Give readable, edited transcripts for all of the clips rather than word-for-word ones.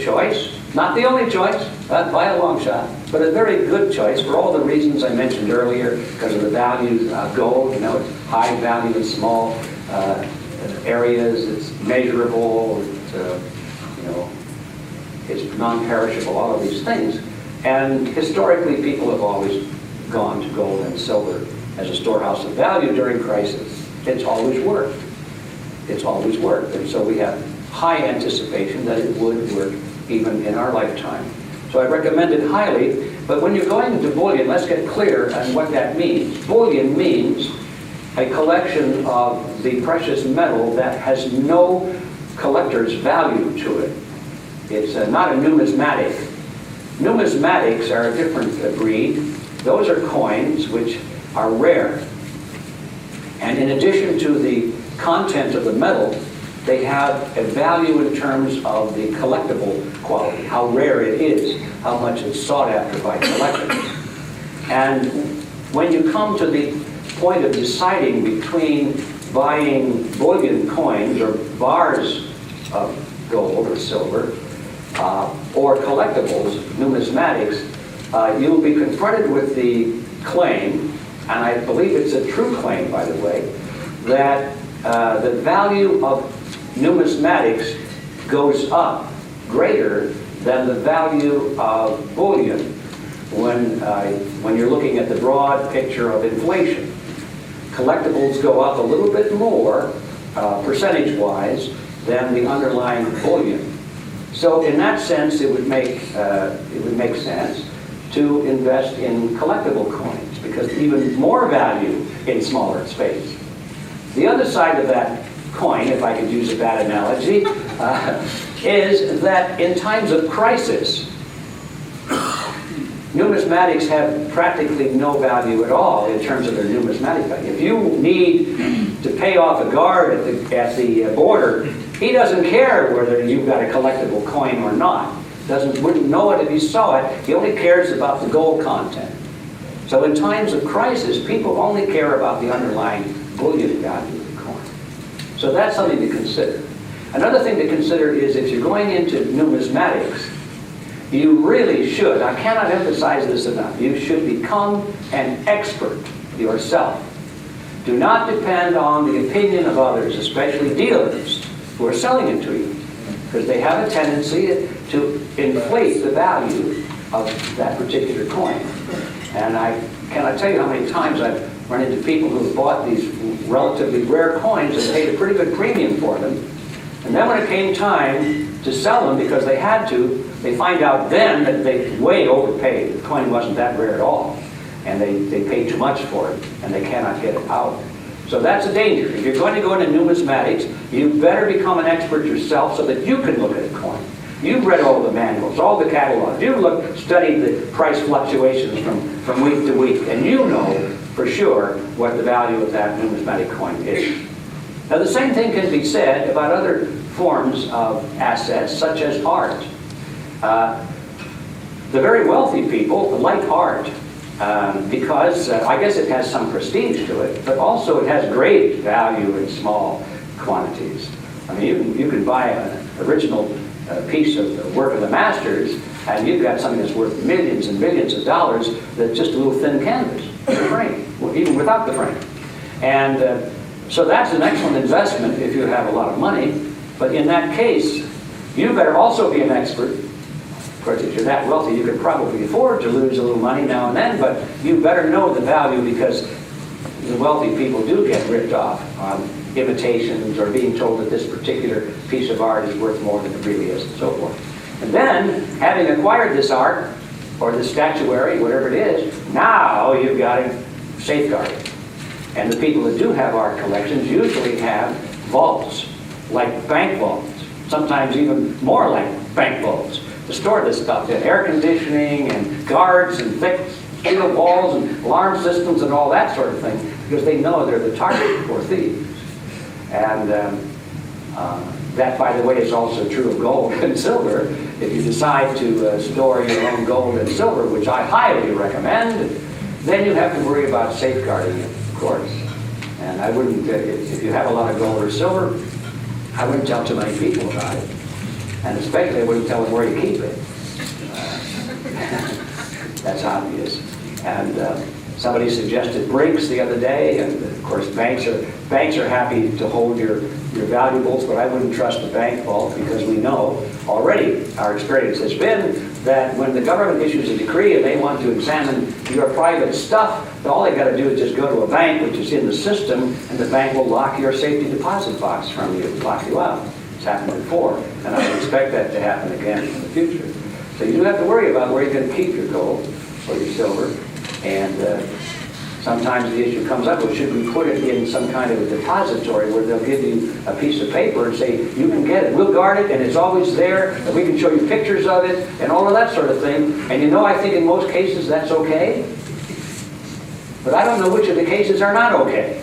choice. Not the only choice, by a long shot, but a very good choice for all the reasons I mentioned earlier, because of the value of gold. You know, it's high value in small areas, it's measurable, it's non-perishable, all of these things. And historically, people have always gone to gold and silver as a storehouse of value during crisis. It's always worked. It's always worked. And so we have high anticipation that it would work even in our lifetime. So I recommend it highly. But when you're going into bullion, let's get clear on what that means. Bullion means a collection of the precious metal that has no collector's value to it. It's not a numismatic. Numismatics are a different breed. Those are coins which are rare. And in addition to the content of the metal, they have a value in terms of the collectible quality, how rare it is, how much it's sought after by collectors. And when you come to the point of deciding between buying bullion coins or bars of gold or silver, or collectibles, numismatics, you will be confronted with the claim, and I believe it's a true claim, by the way, that the value of numismatics goes up greater than the value of bullion when you're looking at the broad picture of inflation. Collectibles go up a little bit more, percentage-wise, than the underlying bullion. So in that sense, it would make sense to invest in collectible coins, because even more value in smaller space. The other side of that coin, if I could use a bad analogy, is that in times of crisis, numismatics have practically no value at all in terms of their numismatic value. If you need to pay off a guard at the border, he doesn't care whether you've got a collectible coin or not. Wouldn't know it if he saw it. He only cares about the gold content. So in times of crisis, people only care about the underlying bullion value of the coin. So that's something to consider. Another thing to consider is if you're going into numismatics, you really should, I cannot emphasize this enough, you should become an expert yourself. Do not depend on the opinion of others, especially dealers who are selling it to you, because they have a tendency to inflate the value of that particular coin. And I cannot tell you how many times I've run into people who have bought these relatively rare coins and paid a pretty good premium for them. And then when it came time to sell them because they had to, they find out then that they way overpaid. The coin wasn't that rare at all. And they paid too much for it, and they cannot get it out. So that's a danger. If you're going to go into numismatics, you better become an expert yourself so that you can look at a coin. You've read all the manuals, all the catalogs. You've studied the price fluctuations from week to week, and you know for sure what the value of that numismatic coin is. Now, the same thing can be said about other forms of assets, such as art. The very wealthy people like art because I guess it has some prestige to it, but also it has great value in small quantities. I mean, you can buy an original piece of the work of the masters, and you've got something that's worth millions and millions of dollars that's just a little thin canvas, the frame, even without the frame. And so that's an excellent investment if you have a lot of money. But in that case, you better also be an expert. Of course, if you're that wealthy, you could probably afford to lose a little money now and then, but you better know the value, because the wealthy people do get ripped off on imitations or being told that this particular piece of art is worth more than it really is, and so forth. And then, having acquired this art, or this statuary, whatever it is, now you've got to safeguard it. And the people that do have art collections usually have vaults, like bank vaults, sometimes even more like bank vaults, to store this stuff in. Air conditioning and guards and thick steel walls and alarm systems and all that sort of thing, because they know they're the target for thieves. And that, by the way, is also true of gold and silver. If you decide to store your own gold and silver, which I highly recommend, then you have to worry about safeguarding it, of course. And I wouldn't, if you have a lot of gold or silver, I wouldn't tell too many people about it. And especially I wouldn't tell them where you keep it. That's obvious. And somebody suggested brakes the other day, and of course banks are happy to hold your valuables, but I wouldn't trust a bank vault, because we know already, our experience has been that when the government issues a decree and they want to examine your private stuff, all they got to do is just go to a bank, which is in the system, and the bank will lock your safety deposit box from you, lock you out. It's happened before, and I would expect that to happen again in the future. So you do have to worry about where you're going to keep your gold or your silver, and sometimes the issue comes up, well, should we put it in some kind of a depository where they'll give you a piece of paper and say, you can get it, we'll guard it, and it's always there, and we can show you pictures of it, and all of that sort of thing. And you know, I think in most cases that's okay. But I don't know which of the cases are not okay.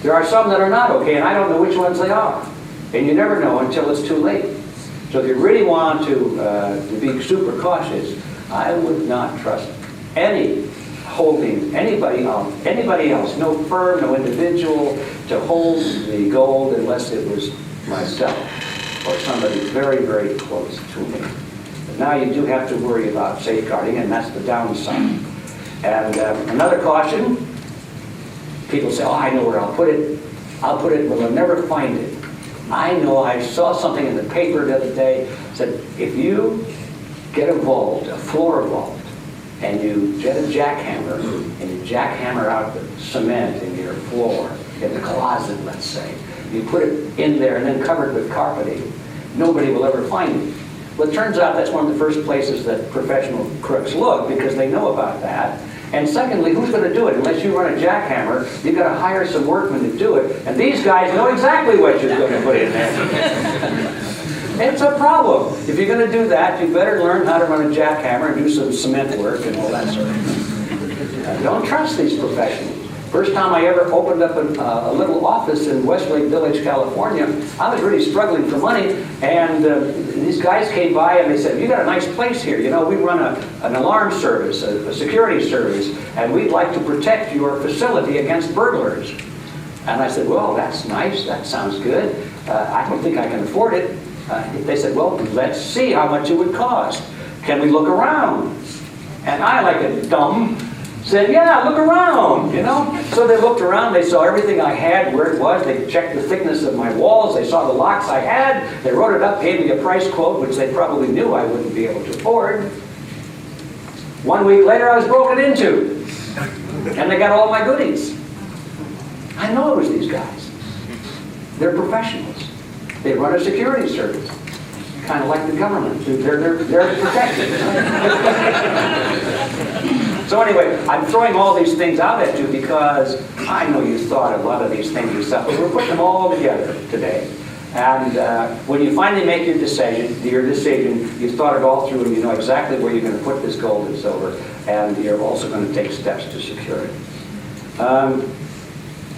There are some that are not okay, and I don't know which ones they are. And you never know until it's too late. So if you really want to be super cautious, I would not trust any holding anybody else, no firm, no individual, to hold the gold unless it was myself or somebody very, very close to me. But now you do have to worry about safeguarding, and that's the downside. And another caution, people say, oh, I know where I'll put it. I'll put it where they'll never find it. I know, I saw something in the paper the other day, said if you get a vault, a floor vault, and you get a jackhammer, and you jackhammer out the cement in your floor, in the closet, let's say, you put it in there and then cover it with carpeting, nobody will ever find it. Well, it turns out that's one of the first places that professional crooks look, because they know about that. And secondly, who's going to do it? Unless you run a jackhammer, you've got to hire some workmen to do it. And these guys know exactly what you're going to put in there. It's a problem. If you're going to do that, you better learn how to run a jackhammer and do some cement work and all that sort of thing. Don't trust these professionals. First time I ever opened up a little office in Westlake Village, California, I was really struggling for money, and these guys came by and they said, you got a nice place here. You know, we run an alarm service, a security service, and we'd like to protect your facility against burglars. And I said, well, that's nice. That sounds good. I don't think I can afford it. They said, well, let's see how much it would cost. Can we look around? And I, like a dumb, said, yeah, look around, you know. So they looked around, they saw everything I had, where it was, they checked the thickness of my walls, they saw the locks I had, they wrote it up, gave me a price quote, which they probably knew I wouldn't be able to afford. 1 week later, I was broken into, and they got all my goodies. I know it was these guys. They're professionals. They run a security service, kind of like the government. They're protected. So anyway, I'm throwing all these things out at you because I know you thought a lot of these things yourself, but we're putting them all together today. And when you finally make your decision, you've thought it all through, and you know exactly where you're going to put this gold and silver, and you're also going to take steps to secure it.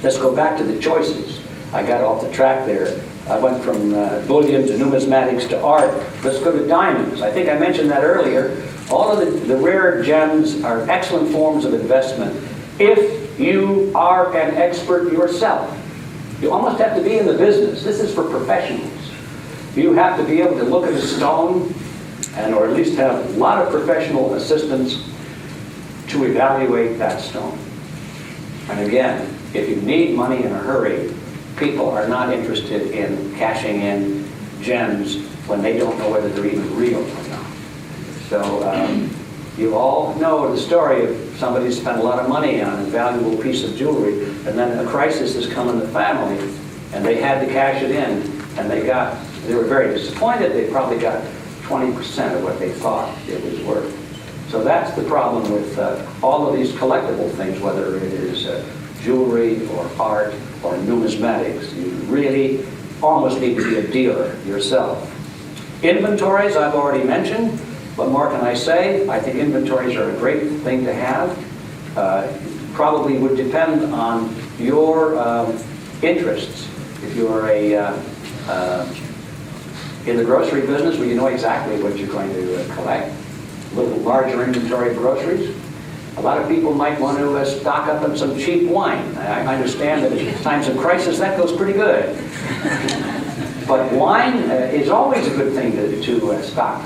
Let's go back to the choices. I got off the track there. I went from bullion to numismatics to art. Let's go to diamonds. I think I mentioned that earlier. All of the rare gems are excellent forms of investment if you are an expert yourself. You almost have to be in the business. This is for professionals. You have to be able to look at a stone, or at least have a lot of professional assistance to evaluate that stone. And again, if you need money in a hurry, people are not interested in cashing in gems when they don't know whether they're even real or not. So you all know the story of somebody who spent a lot of money on a valuable piece of jewelry, and then a crisis has come in the family, and they had to cash it in, and they were very disappointed. They probably got 20% of what they thought it was worth. So that's the problem with all of these collectible things, whether it is jewelry or art or numismatics. You really almost need to be a dealer yourself. Inventories, I've already mentioned. What more can I say? I think inventories are a great thing to have. Probably would depend on your interests. If you're in the grocery business where you know exactly what you're going to collect, a little larger inventory of groceries. A lot of people might want to stock up on some cheap wine. I understand that in times of crisis that goes pretty good. But wine is always a good thing to stock